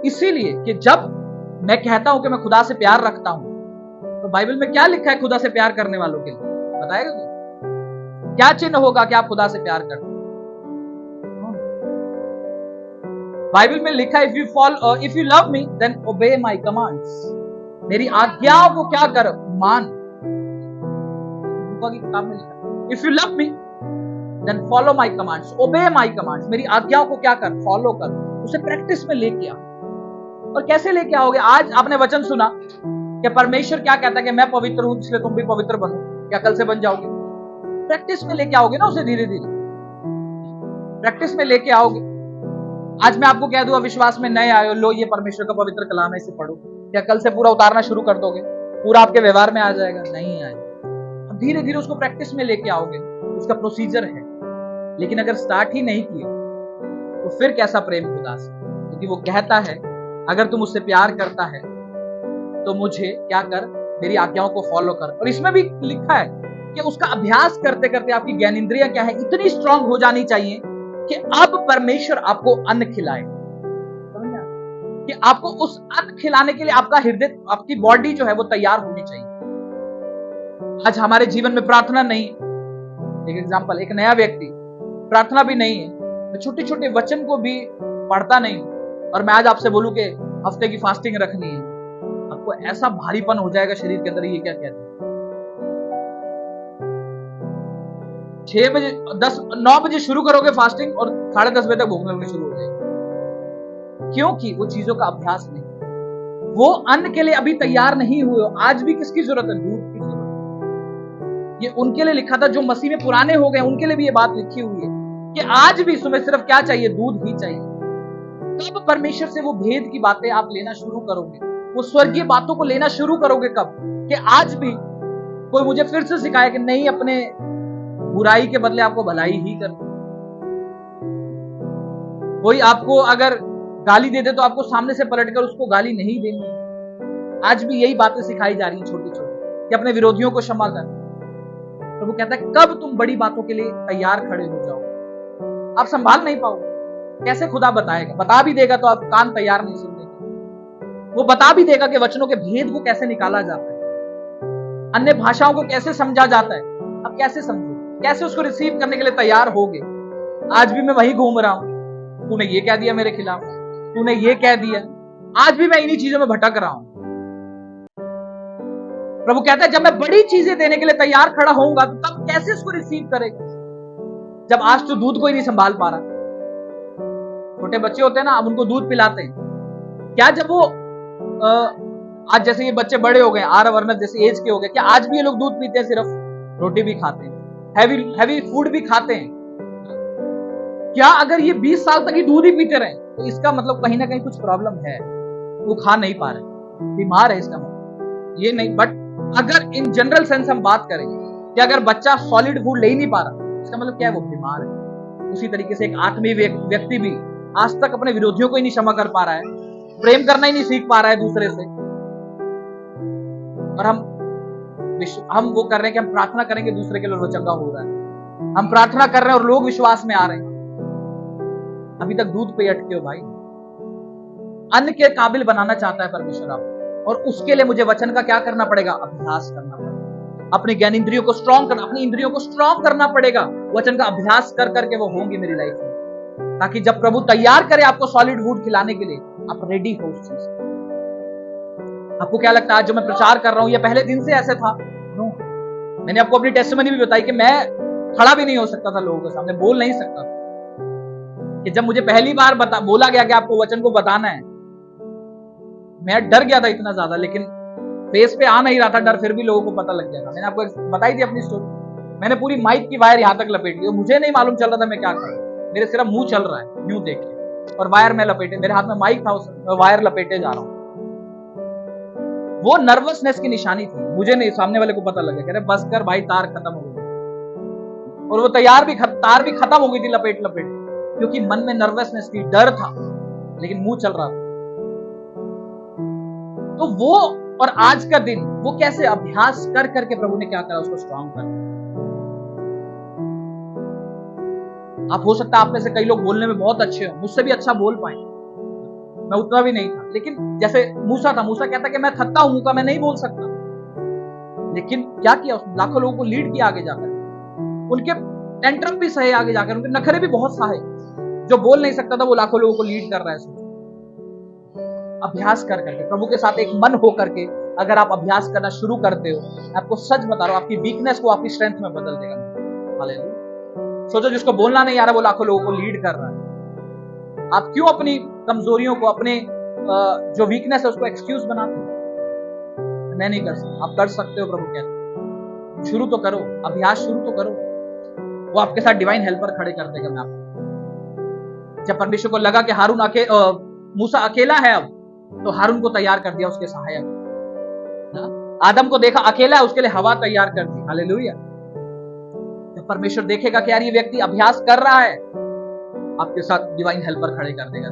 इसीलिए कि जब मैं कहता हूं कि मैं खुदा से प्यार रखता हूं, तो बाइबल में क्या लिखा है खुदा से प्यार करने वालों के लिए, बताएगा क्या चिन्ह होगा कि आप खुदा से प्यार करते हैं? बाइबल में लिखा है, if you love me then obey my commands, मेरी आज्ञाओं को क्या कर, मान। की किताब में लिखा, if you love me then follow my commands, obey my commands, मेरी आज्ञाओं को क्या कर, फॉलो कर, उसे प्रैक्टिस में लेके आ। और कैसे लेके आओगे? आज आपने वचन सुना कि परमेश्वर क्या कहता है कि मैं पवित्र हूं इसलिए तुम भी पवित्र बनो, क्या कल से बन जाओगे? प्रैक्टिस में लेके आओगे ना उसे, धीरे धीरे प्रैक्टिस में लेके आओगे। आज मैं आपको कह दूं विश्वास में नए आए हो, लो ये परमेश्वर का पवित्र कलाम है, इसे पढ़ो, क्या कल से पूरा उतारना शुरू कर दोगे? पूरा आपके व्यवहार में आ जाएगा? नहीं आएगा। धीरे धीरे उसको प्रैक्टिस में लेके आओगे, उसका प्रोसीजर है। लेकिन अगर स्टार्ट ही नहीं किए तो फिर कैसा प्रेम खुदा से? क्योंकि वो कहता है अगर तुम उससे प्यार करता है तो मुझे क्या कर, मेरी आज्ञाओं को फॉलो कर। और इसमें भी लिखा है कि उसका अभ्यास करते करते आपकी ज्ञानेंद्रियां क्या है, इतनी स्ट्रांग हो जानी चाहिए कि अब परमेश्वर आपको अन्न खिलाए, कि आपको उस अन्न खिलाने के लिए आपका हृदय, आपकी बॉडी जो है वो तैयार होनी चाहिए। आज हमारे जीवन में प्रार्थना नहीं, एक एग्जांपल, एक नया व्यक्ति प्रार्थना भी नहीं है, छोटे छोटे वचन को भी पढ़ता नहीं, और मैं आज आपसे बोलूं कि हफ्ते की फास्टिंग रखनी है, आपको ऐसा भारीपन हो जाएगा शरीर के अंदर, ये क्या कहते हैं। 6 बजे 9 बजे शुरू करोगे फास्टिंग और 10:30 बजे तक भूखने लगनी शुरू हो जाएगी, क्योंकि वो चीजों का अभ्यास नहीं, वो अन्न के लिए अभी तैयार नहीं हुए। आज भी किसकी जरूरत है? दूध की जरूरत। ये उनके लिए लिखा था जो मसीह में पुराने हो गए, उनके लिए भी ये बात लिखी हुई है कि आज भी सुबह सिर्फ क्या चाहिए? दूध ही चाहिए। कब परमेश्वर से वो भेद की बातें आप लेना शुरू करोगे, वो स्वर्गीय बातों को लेना शुरू करोगे? कब? कि आज भी कोई मुझे फिर से सिखाए कि नहीं, अपने बुराई के बदले आपको भलाई ही करनी। कोई आपको अगर गाली दे दे तो आपको सामने से पलटकर उसको गाली नहीं देनी। आज भी यही बातें सिखाई जा रही हैं छोटी छोटी, कि अपने विरोधियों को क्षमा कर। तो वो कहता है कब तुम बड़ी बातों के लिए तैयार खड़े हो जाओ? आप संभाल नहीं पाओगे। कैसे खुदा बताएगा? बता भी देगा तो आप कान तैयार नहीं सुनने के। वो बता भी देगा कि वचनों के भेद को कैसे निकाला जाता है, अन्य भाषाओं को कैसे समझा जाता है। आप कैसे समझो, कैसे उसको रिसीव करने के लिए तैयार होगे? आज भी मैं वही घूम रहा हूं, तूने ये कह दिया मेरे खिलाफ, तूने ये कह दिया, आज भी मैं इन्हीं चीजों में भटक रहा हूं। प्रभु कहता है जब मैं बड़ी चीजें देने के लिए तैयार खड़ा होऊंगा तो तब कैसे उसको रिसीव करेगा, जब आज तो दूध को ही नहीं संभाल पा रहा। छोटे बच्चे होते हैं ना, अब उनको दूध पिलाते हैं, क्या जब वो आज जैसे ये बच्चे बड़े हो गए, आरव अर्नब जैसे एज के हो गए, क्या आज भी ये लोग दूध पीते हैं? सिर्फ रोटी भी खाते हैं, हैवी फूड भी खाते हैं। क्या अगर ये 20 साल तक ही दूध ही पीते रहे तो इसका मतलब कहीं ना कहीं कुछ प्रॉब्लम है, वो खा नहीं पा रहे, बीमार है, इसका मतलब ये नहीं। बट अगर इन जनरल सेंस हम बात करेंगे कि अगर बच्चा सॉलिड फूड ले ही नहीं पा रहा, इसका मतलब क्या है? वो बीमार है। उसी तरीके से एक आत्मीय व्यक्ति भी आज तक अपने विरोधियों को ही नहीं क्षमा कर पा रहा है, प्रेम करना ही नहीं सीख पा रहा है दूसरे से, और हम वो कर रहे हैं कि हम प्रार्थना करेंगे दूसरे के लिए, वो चंगा हो रहा है। हम प्रार्थना कर रहे हैं और लोग विश्वास में आ रहे हैं। अभी तक दूध पे अटके हो भाई। अन्न के काबिल बनाना चाहता है परमेश्वर आप, और उसके लिए मुझे वचन का क्या करना पड़ेगा? अभ्यास करना पड़ेगा। अपने ज्ञान इंद्रियों को स्ट्रॉन्ग करना, अपनी इंद्रियों को स्ट्रॉन्ग करना पड़ेगा। वचन का अभ्यास कर करके वो होंगे मेरी लाइफ में, ताकि जब प्रभु तैयार करे आपको सॉलिड फूड खिलाने के लिए, आप रेडी हो उस चीज। आपको क्या लगता है आज जो मैं प्रचार कर रहा हूं ये पहले दिन से ऐसे था? नो। मैंने आपको अपनी टेस्टिमनी भी बताई कि मैं खड़ा भी नहीं हो सकता था लोगों के सामने, बोल नहीं सकता था। कि जब मुझे पहली बार बोला गया कि आपको वचन को बताना है, मैं डर गया था इतना ज्यादा, लेकिन फेस पे आ नहीं रहा था डर, फिर भी लोगों को पता लग गया था। मैंने आपको बताई थी अपनी स्टोरी। मैंने पूरी माइक की वायर यहां तक लपेट ली, मुझे नहीं मालूम चल रहा था मैं क्या कर रहा हूं। मेरे सिर्फ मुंह चल रहा है यूं देख के, और वायर में लपेटे, मेरे हाथ में माइक था, वायर लपेटे जा रहा हूं। वो नर्वसनेस की निशानी थी, मुझे नहीं, सामने वाले को पता लगे, कह रहे बस कर भाई, तार खत्म हो गई। और वो तार भी खत्म हो गई थी लपेट लपेट, क्योंकि मन में नर्वसनेस थी, डर था, लेकिन मुंह चल रहा था। तो वो और आज का दिन वो कैसे अभ्यास कर करके प्रभु ने क्या करा, उसको स्ट्रांग कर। आप हो सकता है आप में से कई लोग बोलने में बहुत अच्छे हो, मुझसे भी अच्छा बोल पाए, मैं उतना भी नहीं था। लेकिन जैसे मूसा था, मूसा कहता कि मैं थकता हूं का, मैं नहीं बोल सकता, लेकिन क्या किया उसने? लाखों लोगों को लीड किया आगे जाकर, उनके टेंट्रम भी सहे आगे जाकर, उनके नखरे भी बहुत सहे। जो बोल नहीं सकता था वो लाखों लोगों को लीड कर रहा है। अभ्यास कर करके, प्रभु के साथ एक मन हो करके अगर आप अभ्यास करना शुरू करते हो, आपको सच बता रहा हूं, आपकी वीकनेस को आपकी स्ट्रेंथ में बदल देगा। हालेलुया। सोचो जिसको बोलना नहीं आ रहा वो लाखों लोगों को लीड कर रहा है। आप क्यों अपनी कमजोरियों को, अपने जो वीकनेस है उसको एक्सक्यूज बनाते हो? मैं नहीं कर सकता, आप कर सकते हो। प्रभु कहते शुरू तो करो, अभ्यास शुरू तो करो, वो आपके साथ डिवाइन हेल्पर खड़े कर देगा। मैं आपको, जब परमेश्वर को लगा कि हारून मूसा अकेला है अब, तो हारून को तैयार कर दिया उसके सहायक। आदम को देखा अकेला है, उसके लिए हवा तैयार कर दी। हालेलुया। जब परमेश्वर देखेगा कि यार ये व्यक्ति अभ्यास कर रहा है, आपके साथ डिवाइन हेल्पर खड़े कर देगा।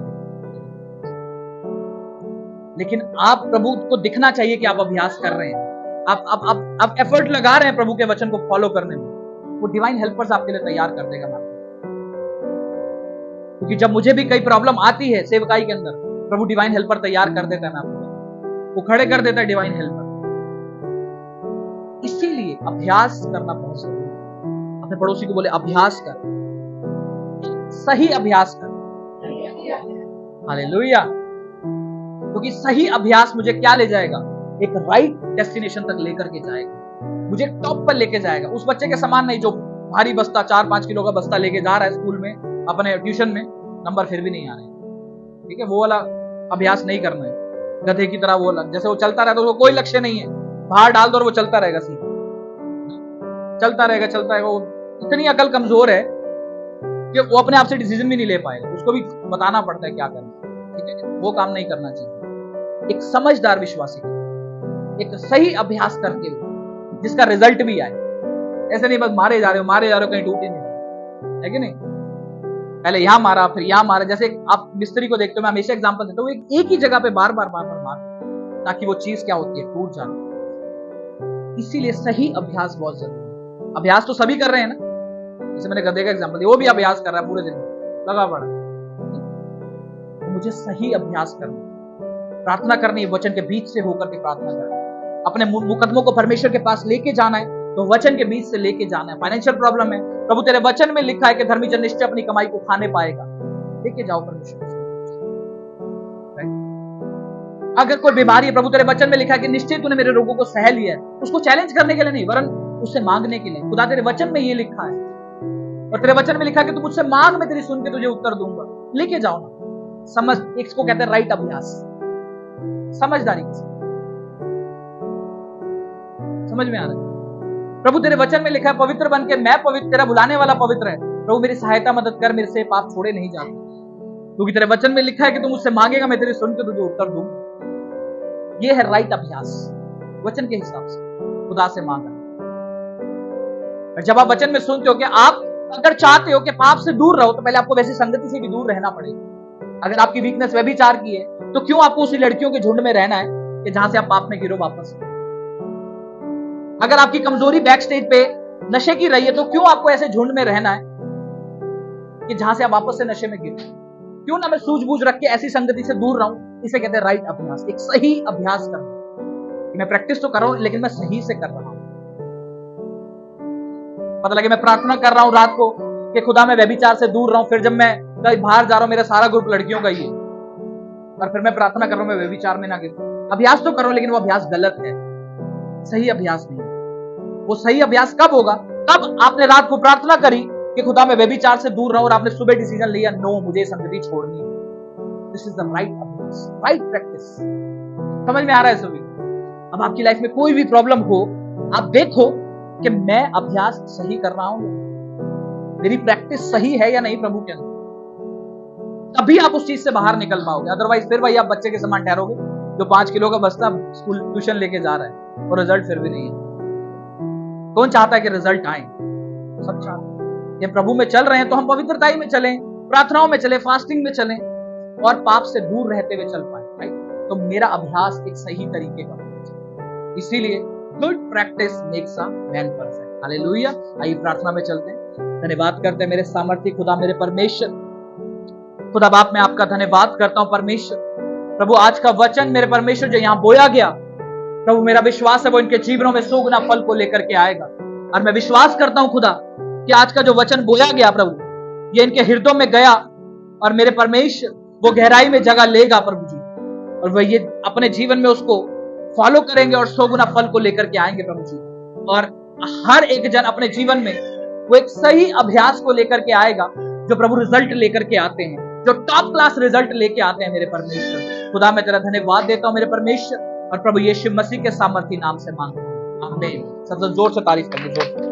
लेकिन आप, प्रभु को दिखना चाहिए कि आप अभ्यास कर रहे हैं, आप एफर्ट लगा रहे हैं प्रभु के वचन को फॉलो करने में, वो डिवाइन हेल्पर्स आपके लिए तैयार कर देगा। क्योंकि जब मुझे भी कई प्रॉब्लम आती है सेवकाई के अंदर, प्रभु डिवाइन हेल्पर तैयार कर देता है, मैं आपको, वो खड़े कर देता है डिवाइन हेल्पर। इसीलिए अभ्यास करना बहुत जरूरी है। अपने पड़ोसी को बोले अभ्यास कर, सही अभ्यास कर। हालेलुया। क्योंकि सही अभ्यास मुझे क्या ले जाएगा? एक राइट डेस्टिनेशन तक लेकर के जाएगा, मुझे टॉप पर लेके जाएगा। उस बच्चे के समान नहीं जो भारी बस्ता, 4-5 किलो का बस्ता लेके जा रहा है स्कूल में, अपने ट्यूशन में, नंबर फिर भी नहीं आ रहे। ठीक है, वो वाला अभ्यास नहीं करना है। गधे की तरह वो जैसे वो चलता रहता है, उसको कोई लक्ष्य नहीं है, बाहर डाल दो और वो चलता रहेगा, सीधा चलता रहेगा। वो इतनी अकल कमजोर है कि वो अपने आप से डिसीजन भी नहीं ले पाएगा, उसको भी बताना पड़ता है क्या करना। ठीक है, वो काम नहीं करना चाहिए। एक समझदार विश्वासी, एक सही अभ्यास करके जिसका रिजल्ट भी आए। ऐसे नहीं बस मारे जा रहे हो, कहीं टूटे नहीं, है कि नहीं? पहले यहां मारा, फिर यहां मारा। जैसे आप मिस्त्री को देखते हो, मैं हमेशा एग्जांपल देता हूं, एक ही जगह पे बार बार मार, ताकि वो चीज क्या होती है, टूट जाती। इसीलिए सही अभ्यास बहुत जरूरी है। अभ्यास तो सभी कर रहे हैं ना, जैसे मैंने गधे का एग्जांपल दिया, वो भी अभ्यास कर रहा है, पूरे दिन लगा पड़ा। तो मुझे सही अभ्यास करना, प्रार्थना करनी है, वचन के बीच से होकर के प्रार्थना करना। अपने मुकदमों को परमेश्वर के पास लेके जाना है, तो वचन के बीच से लेके जाना है। फाइनेंशियल प्रॉब्लम है, प्रभु तेरे वचन में लिखा है कि धर्मी जन निश्चय अपनी कमाई को खाने पाएगा, लेके जाओ परमेश्वर। अगर कोई बीमारी है, प्रभु तेरे वचन में लिखा है कि निश्चय तूने मेरे रोगों को सह लिया है, उसको चैलेंज करने के लिए नहीं, वरन उससे मांगने के लिए। खुदा तेरे वचन में ये लिखा है, और तेरे वचन में लिखा है कि तू मुझसे मांग, मैं तेरी सुन के तुझे उत्तर दूंगा। लेके जाओ ना। समझ, इसको कहते हैं राइट अभ्यास, समझदारी के साथ। समझ में आ रहा है? प्रभु तेरे वचन में लिखा है पवित्र बन के मैं पवित्र, तेरा बुलाने वाला पवित्र है। प्रभु मेरी सहायता मदद कर, मेरे से पाप छोड़े नहीं जाते, क्योंकि तेरे वचन में लिखा है कि तू मुझसे मांगेगा, मैं तेरी सुन के तुझे उत्तर दूंगा। ये है राइट अभ्यास, वचन के हिसाब से खुदा से मांगना। और जब आप वचन में सुनते हो कि आप अगर चाहते हो कि पाप से दूर रहो, तो पहले आपको वैसी संगति से भी दूर रहना पड़ेगा। अगर आपकी वीकनेस व्यभिचार की है, तो क्यों आपको उसी लड़कियों के झुंड में रहना है कि जहां से आप पाप में गिरो वापस? अगर आपकी कमजोरी बैक स्टेज पे नशे की रही है, तो क्यों आपको ऐसे झुंड में रहना है कि जहां से आप वापस से नशे में गिरे? क्यों ना मैं सूझबूझ रख के ऐसी संगति से दूर रहूं? इसे कहते हैं राइट अभ्यास, एक सही अभ्यास करना। मैं प्रैक्टिस तो कर रहा हूं, लेकिन मैं सही से कर रहा हूं। पता लगे मैं प्रार्थना कर रहा हूं रात को कि खुदा मैं व्यभिचार से दूर रहूं, फिर जब मैं कहीं बाहर जा रहा हूं, मेरा सारा ग्रुप लड़कियों का ही है, और फिर मैं प्रार्थना कर रहा हूं मैं व्यभिचार में ना गिरूं। अभ्यास तो कर रहा हूं, लेकिन वो अभ्यास गलत है, सही अभ्यास नहीं। वो सही अभ्यास कब होगा? तब आपने रात को प्रार्थना करी कि खुदा मैं व्यभिचार से दूर रहूं, और आपने सुबह डिसीजन लिया, नो, मुझे संगति छोड़नी है। दिस इज द राइट अभ्यास, राइट प्रैक्टिस। समझ में आ रहा है सभी? अब आपकी लाइफ में कोई भी प्रॉब्लम हो, आप देखो कि मैं अभ्यास सही कर रहा हूं, मेरी प्रैक्टिस सही है या नहीं प्रभु के अंदर, तभी आप उस चीज से बाहर निकल पाओगे। अदरवाइज फिर वही आप बच्चे के समान ठहरोगे जो 5 किलो का बस्ता स्कूल ट्यूशन लेके जा रहा है और रिजल्ट फिर भी नहीं है। कौन चाहता है कि रिजल्ट आए? सब चाहते हैं। ये प्रभु में चल रहे हैं तो हम पवित्रता में चलें, प्रार्थनाओं में चलें, फास्टिंग में चलें, और पाप से दूर रहते हुए चल पाए, राइट? तो मेरा अभ्यास एक सही तरीके का होना चाहिए। इसीलिए good practice makes a man perfect. Hallelujah. आइए प्रार्थना में चलते हैं। धन्यवाद करते हैं मेरे सामर्थी खुदा, मेरे परमेश्वर। खुदा बाप मैं आपका धन्यवाद करता हूं परमेश्वर। प्रभु आज का वचन मेरे परमेश्वर जो यहाँ बोया गया, प्रभु मेरा विश्वास है वो इनके जीवनों में 100 गुना फल को लेकर के आएगा। और मैं विश्वास करता हूं खुदा कि आज का जो वचन बोया गया प्रभु, ये इनके हृदयों में गया और मेरे परमेश्वर वो गहराई में जगह लेगा प्रभु जी, और वह ये अपने जीवन में उसको फॉलो करेंगे और 100 गुना फल को लेकर के आएंगे प्रभु जी। और हर एक जन अपने जीवन में वो एक सही अभ्यास को लेकर के आएगा जो प्रभु रिजल्ट लेकर के आते हैं, जो टॉप क्लास रिजल्ट लेके आते हैं मेरे परमेश्वर। खुदा मैं तेरा धन्यवाद देता हूं मेरे परमेश्वर, और प्रभु यीशु मसीह के सामर्थी नाम से मांगता हूं, आमीन। सबसे जोर से तारीफ करिए, जोर से।